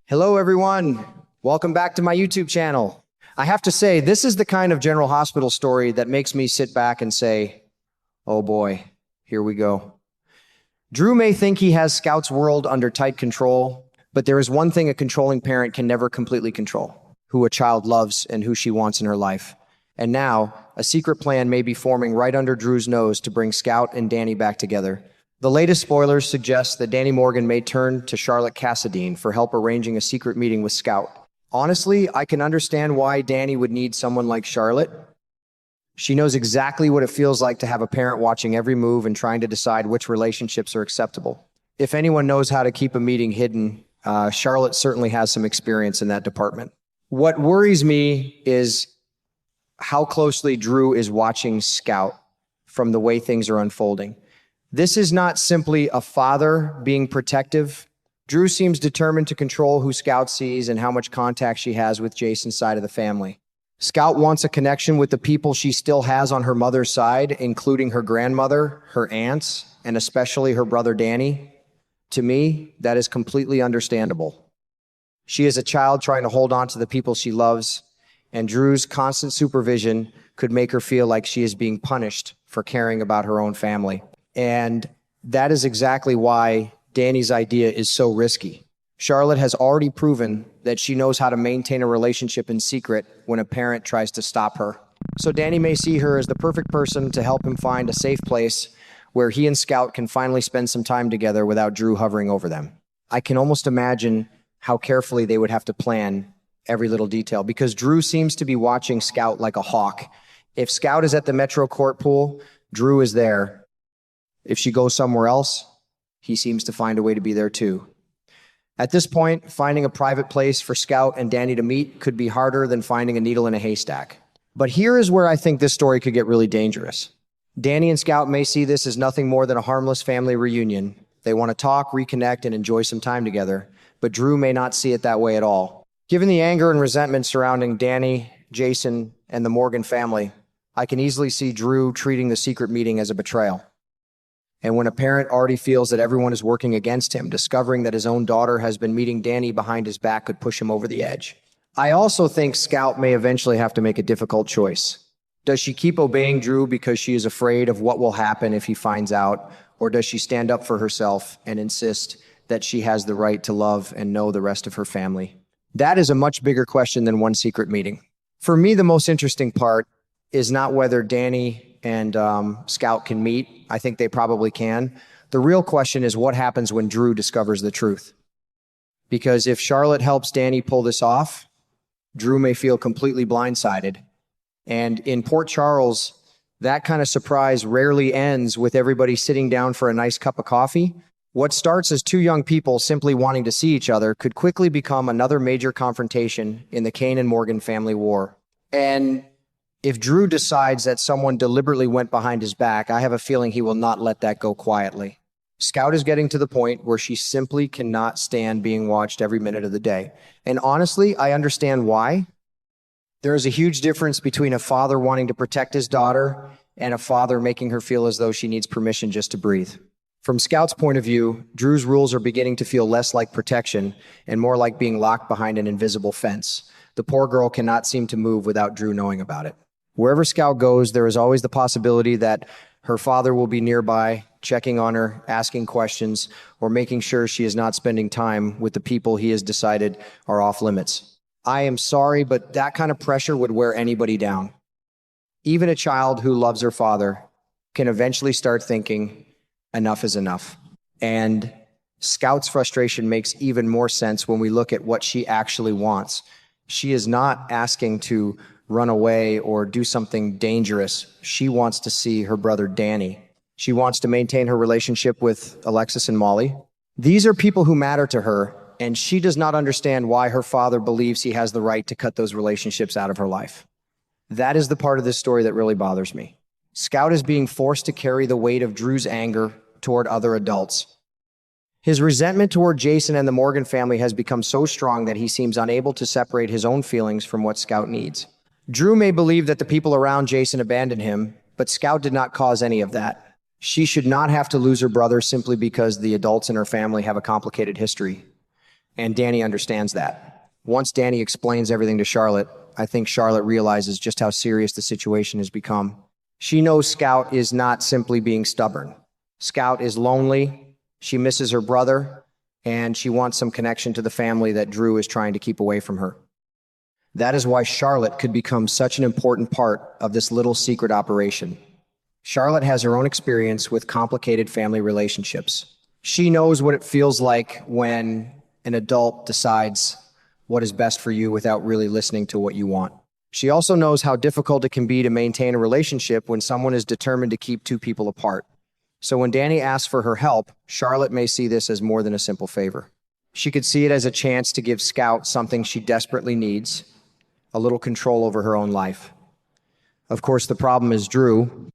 Hello, everyone. Welcome back to my YouTube channel. I have to say, this is the kind of General Hospital story that makes me sit back and say, oh boy, here we go. Drew may think he has Scout's world under tight control, but there is one thing a controlling parent can never completely control: who a child loves and who she wants in her life. And now, a secret plan may be forming right under Drew's nose to bring Scout and Danny back together. The latest spoilers suggest that Danny Morgan may turn to Charlotte Cassadine for help arranging a secret meeting with Scout. Honestly, I can understand why Danny would need someone like Charlotte. She knows exactly what it feels like to have a parent watching every move and trying to decide which relationships are acceptable. If anyone knows how to keep a meeting hidden, Charlotte certainly has some experience in that department. What worries me is how closely Drew is watching Scout from the way things are unfolding. This is not simply a father being protective. Drew seems determined to control who Scout sees and how much contact she has with Jason's side of the family. Scout wants a connection with the people she still has on her mother's side, including her grandmother, her aunts, and especially her brother Danny. To me, that is completely understandable. She is a child trying to hold on to the people she loves, and Drew's constant supervision could make her feel like she is being punished for caring about her own family. And that is exactly why Danny's idea is so risky. Charlotte has already proven that she knows how to maintain a relationship in secret when a parent tries to stop her. So Danny may see her as the perfect person to help him find a safe place where he and Scout can finally spend some time together without Drew hovering over them. I can almost imagine how carefully they would have to plan every little detail, because Drew seems to be watching Scout like a hawk. If Scout is at the Metro Court pool, Drew is there. If she goes somewhere else, he seems to find a way to be there too. At this point, finding a private place for Scout and Danny to meet could be harder than finding a needle in a haystack. But here is where I think this story could get really dangerous. Danny and Scout may see this as nothing more than a harmless family reunion. They want to talk, reconnect, and enjoy some time together, but Drew may not see it that way at all. Given the anger and resentment surrounding Danny, Jason, and the Morgan family, I can easily see Drew treating the secret meeting as a betrayal. And when a parent already feels that everyone is working against him, discovering that his own daughter has been meeting Danny behind his back could push him over the edge. I also think Scout may eventually have to make a difficult choice. Does she keep obeying Drew because she is afraid of what will happen if he finds out, or does she stand up for herself and insist that she has the right to love and know the rest of her family? That is a much bigger question than one secret meeting. For me, the most interesting part is not whether Danny and Scout can meet. I think they probably can. The real question is what happens when Drew discovers the truth. Because if Charlotte helps Danny pull this off, Drew may feel completely blindsided. And in Port Charles, that kind of surprise rarely ends with everybody sitting down for a nice cup of coffee. What starts as two young people simply wanting to see each other could quickly become another major confrontation in the Kane and Morgan family war. And if Drew decides that someone deliberately went behind his back, I have a feeling he will not let that go quietly. Scout is getting to the point where she simply cannot stand being watched every minute of the day. And honestly, I understand why. There is a huge difference between a father wanting to protect his daughter and a father making her feel as though she needs permission just to breathe. From Scout's point of view, Drew's rules are beginning to feel less like protection and more like being locked behind an invisible fence. The poor girl cannot seem to move without Drew knowing about it. Wherever Scout goes, there is always the possibility that her father will be nearby, checking on her, asking questions, or making sure she is not spending time with the people he has decided are off limits. I am sorry, but that kind of pressure would wear anybody down. Even a child who loves her father can eventually start thinking, enough is enough. And Scout's frustration makes even more sense when we look at what she actually wants. She is not asking to run away or do something dangerous. She wants to see her brother Danny. She wants to maintain her relationship with Alexis and Molly. These are people who matter to her, and she does not understand why her father believes he has the right to cut those relationships out of her life. That is the part of this story that really bothers me. Scout is being forced to carry the weight of Drew's anger toward other adults. His resentment toward Jason and the Morgan family has become so strong that he seems unable to separate his own feelings from what Scout needs. Drew may believe that the people around Jason abandoned him, but Scout did not cause any of that. She should not have to lose her brother simply because the adults in her family have a complicated history. And Danny understands that. Once Danny explains everything to Charlotte, I think Charlotte realizes just how serious the situation has become. She knows Scout is not simply being stubborn. Scout is lonely, she misses her brother, and she wants some connection to the family that Drew is trying to keep away from her. That is why Charlotte could become such an important part of this little secret operation. Charlotte has her own experience with complicated family relationships. She knows what it feels like when an adult decides what is best for you without really listening to what you want. She also knows how difficult it can be to maintain a relationship when someone is determined to keep two people apart. So when Danny asks for her help, Charlotte may see this as more than a simple favor. She could see it as a chance to give Scout something she desperately needs, a little control over her own life. Of course, the problem is Drew.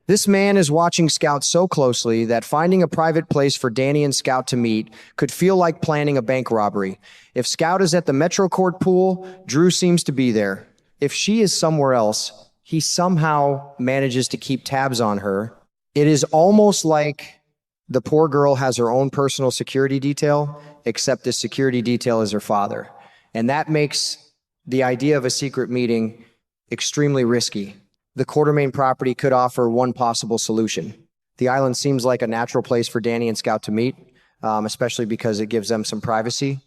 This man is watching Scout so closely that finding a private place for Danny and Scout to meet could feel like planning a bank robbery. If Scout is at the Metro Court pool, Drew seems to be there. If she is somewhere else, he somehow manages to keep tabs on her. It is almost like the poor girl has her own personal security detail, except this security detail is her father. And that makes the idea of a secret meeting extremely risky. The Quartermain property could offer one possible solution. The island seems like a natural place for Danny and Scout to meet, especially because it gives them some privacy.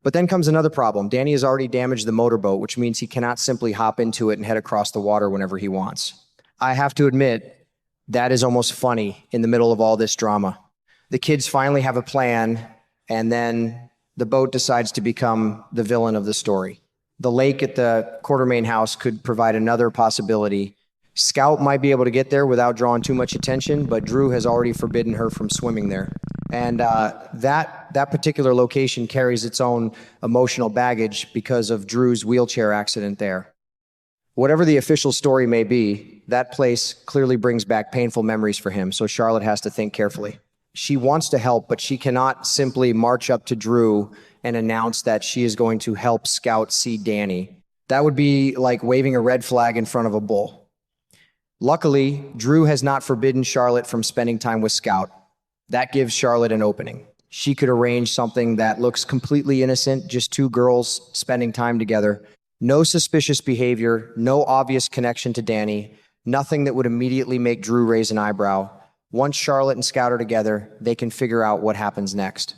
But then comes another problem. Danny has already damaged the motorboat, which means he cannot simply hop into it and head across the water whenever he wants. I have to admit, that is almost funny in the middle of all this drama. The kids finally have a plan, and then the boat decides to become the villain of the story. The lake at the Quartermain house could provide another possibility. Scout might be able to get there without drawing too much attention, but Drew has already forbidden her from swimming there. And that particular location carries its own emotional baggage because of Drew's wheelchair accident there. Whatever the official story may be, that place clearly brings back painful memories for him, so Charlotte has to think carefully. She wants to help, but she cannot simply march up to Drew and announce that she is going to help Scout see Danny. That would be like waving a red flag in front of a bull. Luckily, Drew has not forbidden Charlotte from spending time with Scout. That gives Charlotte an opening. She could arrange something that looks completely innocent, just two girls spending time together. No suspicious behavior, no obvious connection to Danny, nothing that would immediately make Drew raise an eyebrow. Once Charlotte and Scout are together, they can figure out what happens next.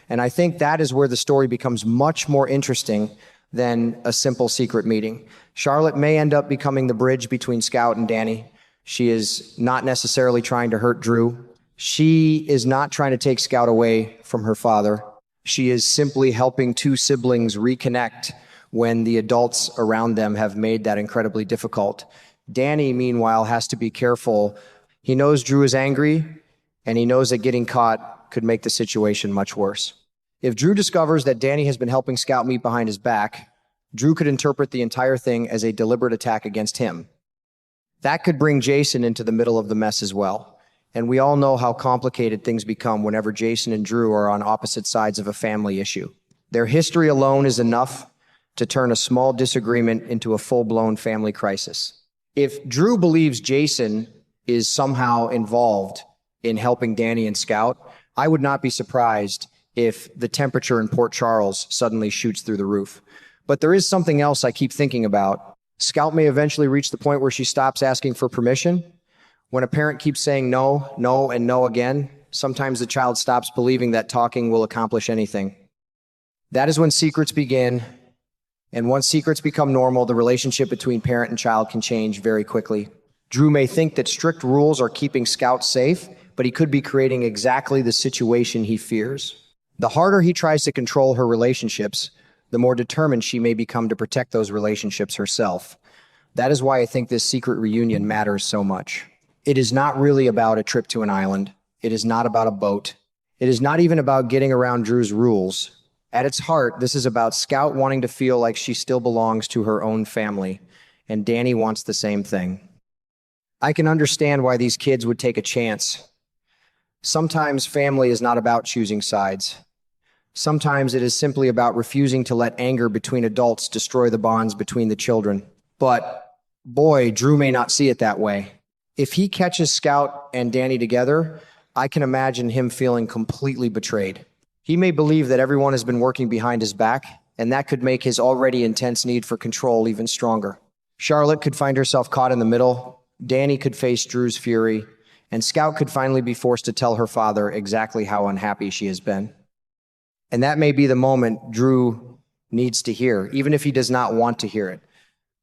And I think that is where the story becomes much more interesting than a simple secret meeting. Charlotte may end up becoming the bridge between Scout and Danny. She is not necessarily trying to hurt Drew. She is not trying to take Scout away from her father. She is simply helping two siblings reconnect when the adults around them have made that incredibly difficult. Danny, meanwhile, has to be careful. He knows Drew is angry, and he knows that getting caught could make the situation much worse. If Drew discovers that Danny has been helping Scout meet behind his back, Drew could interpret the entire thing as a deliberate attack against him. That could bring Jason into the middle of the mess as well. And we all know how complicated things become whenever Jason and Drew are on opposite sides of a family issue. Their history alone is enough to turn a small disagreement into a full-blown family crisis. If Drew believes Jason is somehow involved in helping Danny and Scout, I would not be surprised if the temperature in Port Charles suddenly shoots through the roof. But there is something else I keep thinking about. Scout may eventually reach the point where she stops asking for permission. When a parent keeps saying no, no, and no again, sometimes the child stops believing that talking will accomplish anything. That is when secrets begin. And once secrets become normal, the relationship between parent and child can change very quickly. Drew may think that strict rules are keeping Scout safe, but he could be creating exactly the situation he fears. The harder he tries to control her relationships, the more determined she may become to protect those relationships herself. That is why I think this secret reunion matters so much. It is not really about a trip to an island. It is not about a boat. It is not even about getting around Drew's rules. At its heart, this is about Scout wanting to feel like she still belongs to her own family, and Danny wants the same thing. I can understand why these kids would take a chance. Sometimes family is not about choosing sides. Sometimes it is simply about refusing to let anger between adults destroy the bonds between the children. But, boy, Drew may not see it that way. If he catches Scout and Danny together, I can imagine him feeling completely betrayed. He may believe that everyone has been working behind his back, and that could make his already intense need for control even stronger. Charlotte could find herself caught in the middle, Danny could face Drew's fury, and Scout could finally be forced to tell her father exactly how unhappy she has been. And that may be the moment Drew needs to hear, even if he does not want to hear it.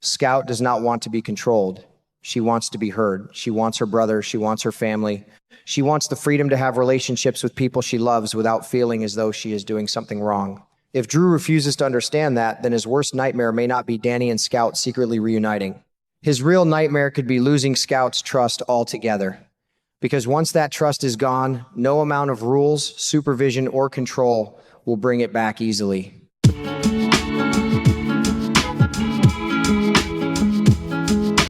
Scout does not want to be controlled. She wants to be heard. She wants her brother. She wants her family. She wants the freedom to have relationships with people she loves without feeling as though she is doing something wrong. If Drew refuses to understand that, then his worst nightmare may not be Danny and Scout secretly reuniting. His real nightmare could be losing Scout's trust altogether. Because once that trust is gone, no amount of rules, supervision, or control will bring it back easily.